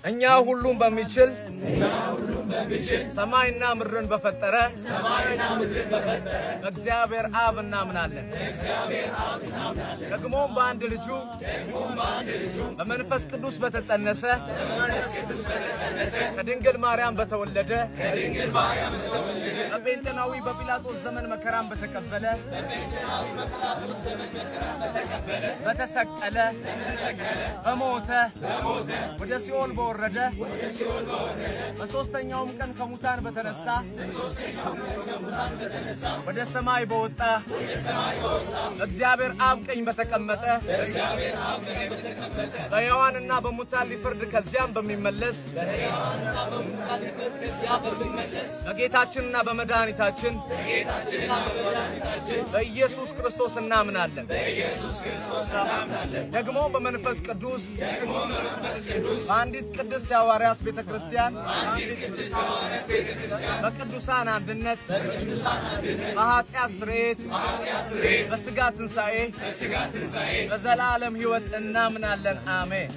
እኛ ሁሉም በሚችል ሰማይና ምድርን በፈጠረ በእግዚአብሔር አብ እናምናለን። ደግሞም በአንድ ልጁ በመንፈስ ቅዱስ በተጸነሰ ከድንግል ማርያም በተወለደ በጴንጤናዊ በጲላጦስ ዘመን መከራን በተቀበለ በተሰቀለ በሞተ ወደ ሲኦል በወረደ በሶስተኛውም ቀን ከሙታን በተነሳ ወደ ሰማይ በወጣ እግዚአብሔር አብ ቀኝ በተቀመጠ በሕያዋንና በሙታን ሊፈርድ ከዚያም በሚመለስ በጌታችንና በመድኃኒታችን በኢየሱስ ክርስቶስ እናምናለን። ደግሞ በመንፈስ ቅዱስ በአንዲት ቅድስት የሐዋርያት ቤተክርስቲያን በቅዱሳን አንድነት በኃጢአት ስርየት በሥጋ ትንሣኤ በዘላለም ሕይወት እናምናለን። አሜን።